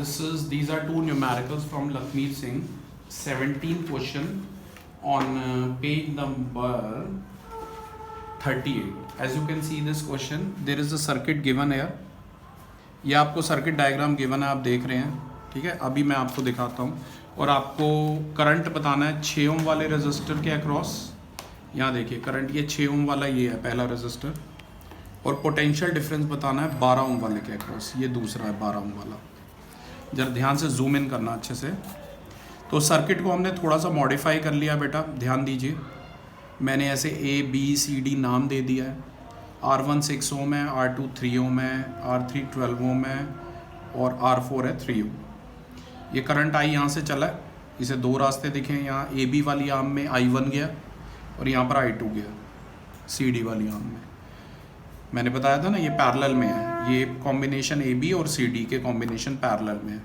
These are two numericals from Lakshmi Singh. 17 question on page number 38. As you can see this question, there is a circuit given here. ये आपको circuit diagram given है, आप देख रहे हैं, ठीक है। अभी मैं आपको दिखाता हूँ और आपको करंट बताना है 6 ओम वाले रेजिस्टर के अक्रॉस। यहाँ देखिए करंट ये 6 ओम वाला ये है पहला रेजिस्टर, और पोटेंशियल डिफरेंस बताना है 12 ओम वाले के अक्रॉस, ये दूसरा है 12 ओम वाला। जरा ध्यान से जूम इन करना अच्छे से। तो सर्किट को हमने थोड़ा सा मॉडिफाई कर लिया बेटा, ध्यान दीजिए। मैंने ऐसे ABCD नाम दे दिया है। R1 6 ओम है, R2 3 ओम है, R3 12 ओम है और R4 है 3 ओम। ये करंट आई यहाँ से चला है, इसे दो रास्ते दिखे। यहाँ AB वाली आर्म में I1 गया और यहाँ पर I2 गया CD वाली आर्म में। मैंने बताया था ना ये पैरेलल में है, ये कॉम्बिनेशन AB और CD के कॉम्बिनेशन पैरेलल में है।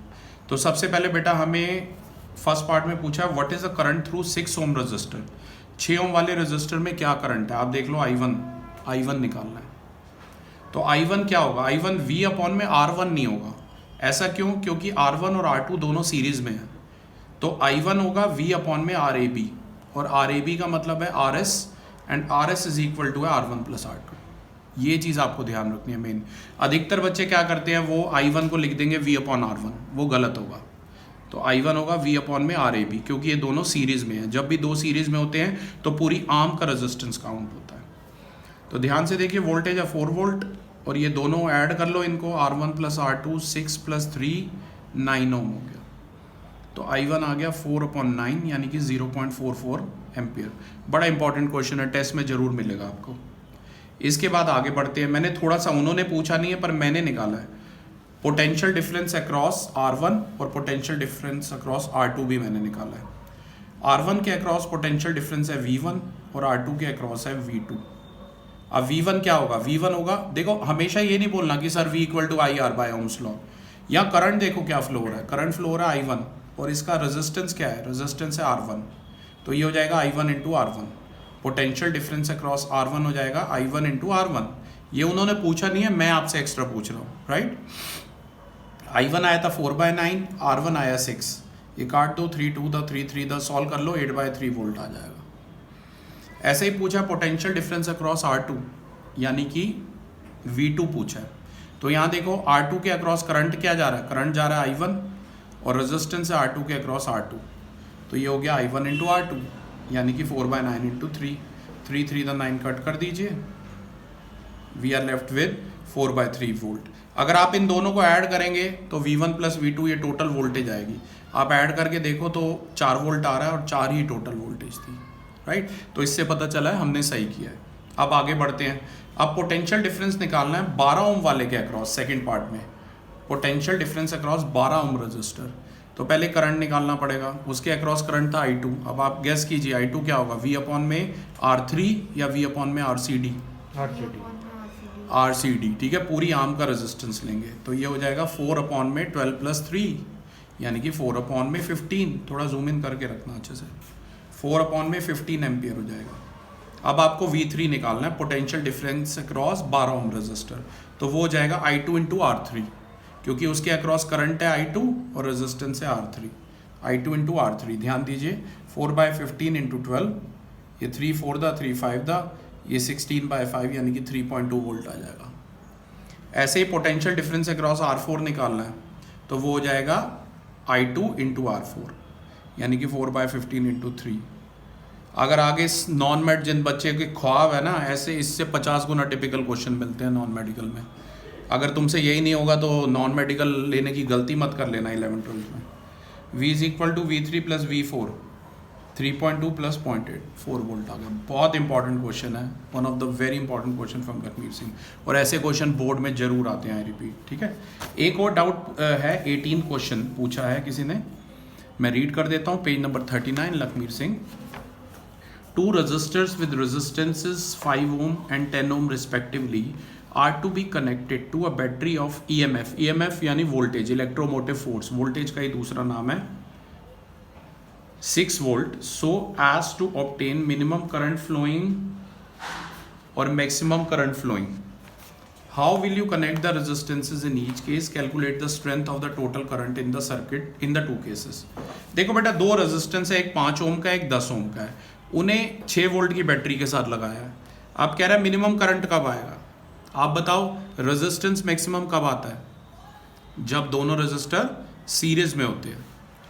तो सबसे पहले बेटा हमें फर्स्ट पार्ट में पूछा what is the current through 6 ohm register. 6 ohm वाले रजिस्टर में क्या करंट है, आप देख लो। I1 निकालना है। तो I1 क्या होगा, I1 V अपॉन में R1 नहीं होगा। ऐसा क्यों? क्योंकि R1 और R2 दोनों सीरीज में है। तो I1 होगा V अपॉन में RAB, और RAB का मतलब है RS, and RS is equal to है R1 प्लस R2। ये चीज़ आपको ध्यान रखनी है मेन। अधिकतर बच्चे क्या करते हैं, वो I1 को लिख देंगे V अपॉन R1, वो गलत होगा। तो I1 होगा V अपॉन में RAB, क्योंकि ये दोनों सीरीज में है। जब भी दो सीरीज में होते हैं तो पूरी आर्म का रेजिस्टेंस काउंट होता है। तो ध्यान से देखिए, वोल्टेज है 4 वोल्ट, और ये दोनों ऐड कर लो इनको, R1 प्लस R2 6 प्लस 3 9 ओम हो गया। तो I1 आ गया 4/9 यानी कि 0.44 एम्पियर। बड़ा इंपॉर्टेंट क्वेश्चन है, टेस्ट में जरूर मिलेगा आपको। इसके बाद आगे बढ़ते हैं। मैंने थोड़ा सा, उन्होंने पूछा नहीं है पर मैंने निकाला है, पोटेंशियल डिफरेंस अक्रॉस R1 और पोटेंशियल डिफरेंस अक्रॉस R2 भी मैंने निकाला है। R1 के अक्रॉस पोटेंशियल डिफरेंस है V1 और R2 के अक्रॉस है V2। अब V1 क्या होगा, V1 होगा, देखो हमेशा ये नहीं बोलना कि sir V equal to IR by ohm's law. यहाँ करंट देखो क्या फ्लो हो रहा है, करंट फ्लो हो रहा है I1, और इसका रेजिस्टेंस क्या है, रेजिस्टेंस है R1। तो ये हो जाएगा I1 into R1। Potential difference across R1 हो जाएगा I1 इंटू R1। ये उन्होंने पूछा नहीं है, मैं आपसे एक्स्ट्रा पूछ रहा हूँ, राइट। I1 आया था 4/9, R1 आया 6। ये काट दो, 3 2 द 3 3 द सॉल्व कर लो, 8/3 वोल्ट आ जाएगा। ऐसे ही पूछा पोटेंशियल डिफरेंस अक्रॉस R2 यानी कि V2 पूछा है। तो यहाँ देखो R2 के अक्रॉस करंट क्या जा रहा है, करंट जा रहा है I1, और रेजिस्टेंस है R2 के अक्रॉस R2। तो ये हो गया I1 इंटू R2 यानी कि 4/9 इंटू 3 3 3 द 9 कट कर दीजिए, we are left with 4/3 volt. अगर आप इन दोनों को ऐड करेंगे तो V1 प्लस V2 ये टोटल वोल्टेज आएगी। आप ऐड करके देखो तो 4 वोल्ट आ रहा है और 4 ही टोटल वोल्टेज थी, राइट। तो इससे पता चला है हमने सही किया है। अब आगे बढ़ते हैं। अब पोटेंशियल डिफरेंस निकालना है 12 ओम वाले के अक्रॉस। सेकंड पार्ट में potential difference across 12 ohm resistor. तो पहले करंट निकालना पड़ेगा, उसके अक्रॉस करंट था I2। अब आप गेस कीजिए I2 क्या होगा, V अपॉन में R3 या V अपॉन में RCD, ठीक है। पूरी आर्म का रेजिस्टेंस लेंगे तो ये हो जाएगा 4 अपॉन में 12 प्लस 3 यानी कि 4 अपॉन में 15। थोड़ा जूम इन करके रखना अच्छे से। 4 अपॉन में 15 एम्पियर हो जाएगा। अब आपको V3 निकालना है, potential difference across 12 ohm resistor. तो वो हो जाएगा I2 इंटू R3, क्योंकि उसके अक्रॉस करंट है I2 और रेजिस्टेंस है R3। I2 इंटू R3, ध्यान दीजिए 4/15 इंटू 12, ये 3 4 द 3 5 द, ये 16/5 यानी कि 3.2 वोल्ट आ जाएगा। ऐसे ही पोटेंशियल डिफरेंस अक्रॉस R4 निकालना है, तो वो हो जाएगा I2 इंटू R4 यानी कि 4/15 इंटू 3। अगर आगे नॉन मेड जिन बच्चे के ख्वाब है ना, ऐसे इससे 50 गुना टिपिकल क्वेश्चन मिलते हैं नॉन मेडिकल में। अगर तुमसे यही नहीं होगा तो नॉन मेडिकल लेने की गलती मत कर लेना 11th-12th में। V is equal to V3 plus V4, 3.2 plus 0.8, 4 volt आ गया। बहुत इंपॉर्टेंट क्वेश्चन है, one of the very important question from Lakhmir Singh, और ऐसे क्वेश्चन बोर्ड में जरूर आते हैं, आई रिपीट, ठीक है। एक और डाउट है, 18 क्वेश्चन पूछा है किसी ने, मैं रीड कर देता हूँ। Page number 39 Lakhmir Singh. 2 resistors with resistances 5 ohm and 10 ohm respectively are to be connected to a battery of EMF। EMF यानी वोल्टेज, इलेक्ट्रोमोटिव फोर्स, वोल्टेज का ही दूसरा नाम है, 6 volt, so as to obtain minimum current flowing और maximum current flowing। How will you connect the resistances in each case, calculate the strength of the total current in the circuit in the two cases. देखो बेटा, दो resistance है, एक 5 ओम का एक 10 ओम का है, उन्हें 6 वोल्ट की बैटरी के साथ लगाया है। आप कह रहे हैं मिनिमम करंट कब आएगा, आप बताओ। रेजिस्टेंस मैक्सिमम कब आता है, जब दोनों रेजिस्टर सीरीज में होते हैं,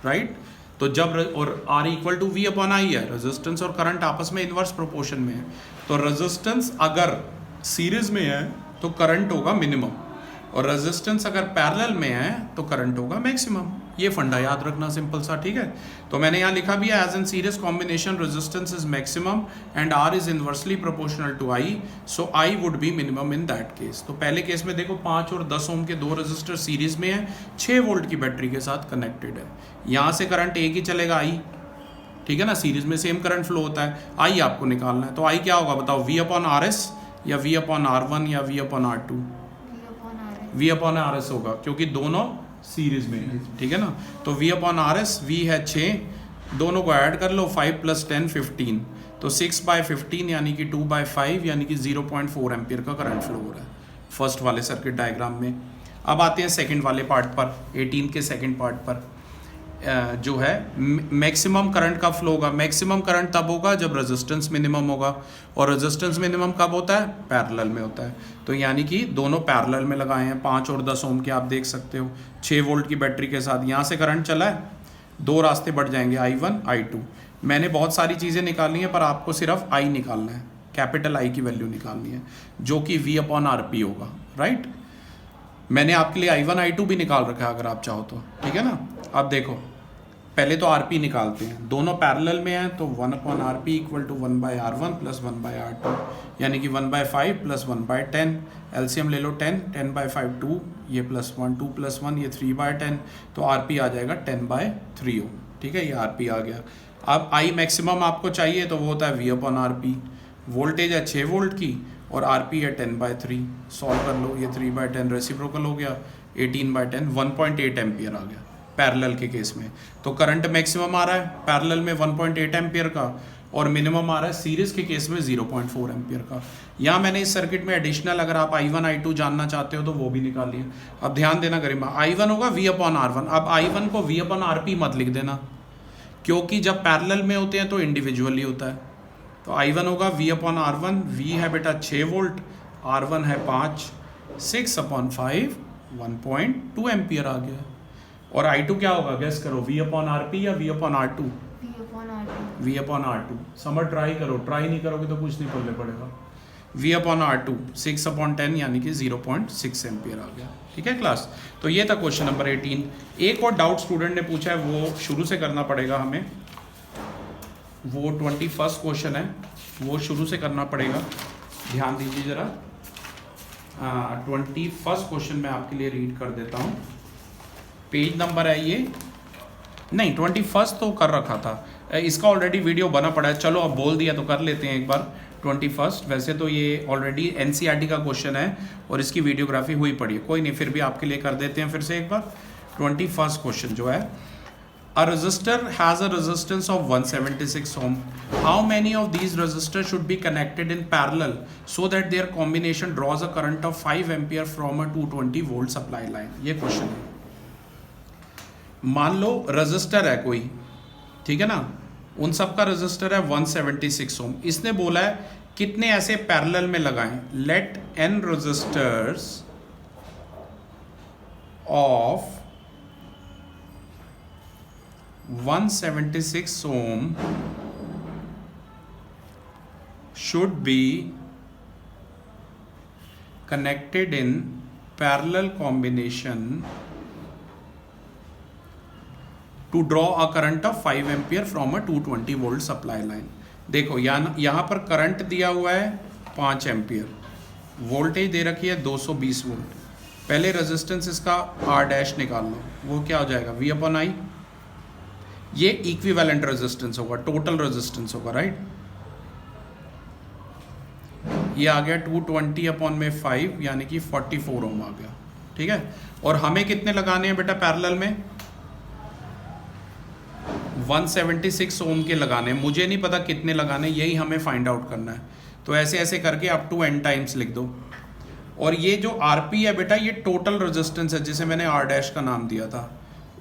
राइट। तो जब और R equal to V upon I है, रेजिस्टेंस और करंट आपस में इनवर्स प्रोपोर्शन में है। तो रेजिस्टेंस अगर सीरीज में है तो करंट होगा मिनिमम, और रेजिस्टेंस अगर पैरेलल में है तो करंट होगा मैक्सिमम। ये फंडा याद रखना, सिंपल सा, ठीक है। तो मैंने यहाँ लिखा भी है, as in series combination resistance is maximum and R is inversely proportional to I, so I would be minimum in that case. तो पहले केस में देखो 5 और 10 ओम के दो रेजिस्टर सीरीज में है, 6 वोल्ट की बैटरी के साथ कनेक्टेड है। यहाँ से करंट एक ही चलेगा I, ठीक है ना, सीरीज में सेम करंट फ्लो होता है। I आपको निकालना है, तो I क्या होगा बताओ, V अपॉन RS या V अपॉन R1 या V upon R2? V upon RS होगा, क्योंकि दोनों सीरीज में है, ठीक है ना। तो V अपॉन RS, V है 6, दोनों को ऐड कर लो, 5 + 10 15, तो 6/15 यानी कि 2/5 यानी कि 0.4 एम्पियर का करंट फ्लो हो रहा है फर्स्ट वाले सर्किट डायग्राम में। अब आते हैं सेकंड वाले पार्ट पर, 18 के सेकंड पार्ट पर। जो है मैक्सिमम करंट का फ्लो होगा, मैक्सिमम करंट तब होगा जब रेजिस्टेंस मिनिमम होगा, और रेजिस्टेंस मिनिमम कब होता है, पैरेलल में होता है। तो यानी कि दोनों पैरेलल में लगाए हैं, 5 और 10 ओम के, आप देख सकते हो 6 वोल्ट की बैटरी के साथ। यहाँ से करंट चला है, दो रास्ते बढ़ जाएंगे, I1 I2। मैंने बहुत सारी चीज़ें निकालनी है, पर आपको सिर्फ I निकालना है, कैपिटल I की वैल्यू निकालनी है, जो कि V अपॉन RP होगा, राइट। मैंने आपके लिए I1 I2 भी निकाल रखा है अगर आप चाहो तो, ठीक है ना। अब देखो, पहले तो RP निकालते हैं, दोनों पैरेलल में हैं, तो 1 upon RP equal to 1/R1 plus 1/R2, यानी कि 1/5 प्लस 1/10। एलसीएम ले लो 10, 10/5 2, ये +1, 2 + 1 ये 3/10, तो RP आ जाएगा 10/3 ओम, ठीक है, ये RP आ गया। अब I मैक्सिमम आपको चाहिए, तो वो होता है V अपॉन RP। वोल्टेज है 6 वोल्ट की और RP है 10/3, सॉल्व कर लो, ये 3/10 रेसिप्रोकल हो गया, 18/10, 1.8 एम्पियर आ गया पैरेलल के केस में। तो करंट मैक्सिमम आ रहा है पैरेलल में 1.8 एम्पियर का, और मिनिमम आ रहा है सीरीज के केस में 0.4 एम्पियर का। यहाँ मैंने इस सर्किट में एडिशनल, अगर आप I1 I2 जानना चाहते हो तो वो भी निकालिए। अब ध्यान देना गरिमा, I1 होगा V अपॉन R1। अब I1 को V अपॉन RP मत लिख देना, क्योंकि जब पैरेलल में होते हैं तो इंडिविजुअली होता है। तो I1 होगा V अपॉन R1, V है बेटा 6 वोल्ट, R1 है 5, 6 अपॉन 5 1.2 एम्पियर आ गया। और I2 क्या होगा, गेस करो, V अपॉन RP या V upon R2? V upon R2। समझ ट्राई करो, ट्राई नहीं करोगे तो कुछ नहीं पल्ले पड़ेगा। V अपॉन R2 6 अपॉन 10 यानी कि 0.6 एम्पियर आ गया, ठीक है क्लास। तो ये था क्वेश्चन नंबर 18। एक और डाउट स्टूडेंट ने पूछा है, वो शुरू से करना पड़ेगा हमें, वो 21st क्वेश्चन है, वो शुरू से करना पड़ेगा, ध्यान दीजिए ज़रा। 21st क्वेश्चन मैं आपके लिए रीड कर देता हूँ, पेज नंबर है ये, नहीं 21st तो कर रखा था, इसका ऑलरेडी वीडियो बना पड़ा है, चलो अब बोल दिया तो कर लेते हैं एक बार 21st। वैसे तो ये ऑलरेडी NCERT का क्वेश्चन है और इसकी वीडियोग्राफी हुई पड़ी है, कोई नहीं, फिर भी आपके लिए कर देते हैं फिर से एक बार। 21st क्वेश्चन जो है, a register has a resistance of 176 ohm, how many of these register should be connected in parallel so that their combination draws a current of 5 ampere from a 220 volt supply line. ये question है। मान लो register है कोई, ठीक है ना, उन सब का रजिस्टर है 176 ओम। इसने बोला है कितने ऐसे पैरेलल में लगाएं, let n resistors of 176 ohm should be connected in parallel combination to draw a current of 5 ampere from a 220 volt supply line। देखो यहाँ पर करंट दिया हुआ है 5 एम्पियर, वोल्टेज दे रखी है 220 वोल्ट। पहले रेजिस्टेंस इसका R' निकाल लो, वो क्या हो जाएगा, V अपॉन I। ये इक्विवेलेंट रेजिस्टेंस होगा, टोटल रेजिस्टेंस होगा, राइट। ये आ गया 220 अपॉन में 5 यानी कि 44 ओम आ गया, ठीक है। और हमें कितने लगाने हैं बेटा पैरेलल में, 176 ओम के लगाने हैं, मुझे नहीं पता कितने लगाने, यही हमें फाइंड आउट करना है। तो ऐसे ऐसे करके अप टू n टाइम्स लिख दो। और ये जो आर पी है बेटा ये टोटल रेजिस्टेंस है जिसे मैंने आर डैश का नाम दिया था,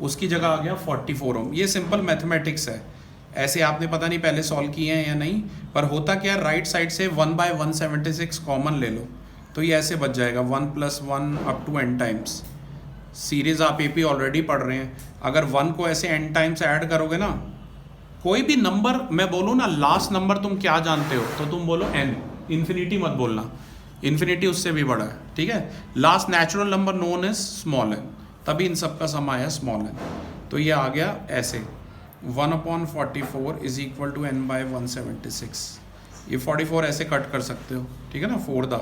उसकी जगह आ गया 44 ओम। ये सिंपल मैथमेटिक्स है, ऐसे आपने पता नहीं पहले सॉल्व किए हैं या नहीं, पर होता क्या, राइट साइड से 1/176 कॉमन ले लो तो ये ऐसे बच जाएगा 1 + 1 up to n times. Series आप एपी ऑलरेडी पढ़ रहे हैं, अगर 1 को ऐसे n टाइम्स ऐड करोगे ना, कोई भी नंबर मैं बोलूँ ना, लास्ट नंबर तुम क्या जानते हो तो तुम बोलो n, इन्फिनिटी मत बोलना, इन्फिनिटी उससे भी बड़ा है, ठीक है। Last natural number known is small n, तभी इन सब का सम आया स्मॉल n। तो ये आ गया ऐसे 1/44 इज इक्वल टू n/176। ये 44 ऐसे कट कर सकते हो, ठीक है ना, 4 दा,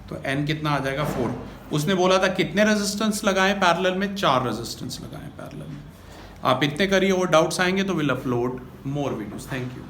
तो n कितना आ जाएगा 4। उसने बोला था कितने रेजिस्टेंस लगाएं पैरेलल में, 4 रेजिस्टेंस लगाएं पैरेलल में। आप इतने करिए और डाउट्स आएंगे तो will upload more videos. Thank you.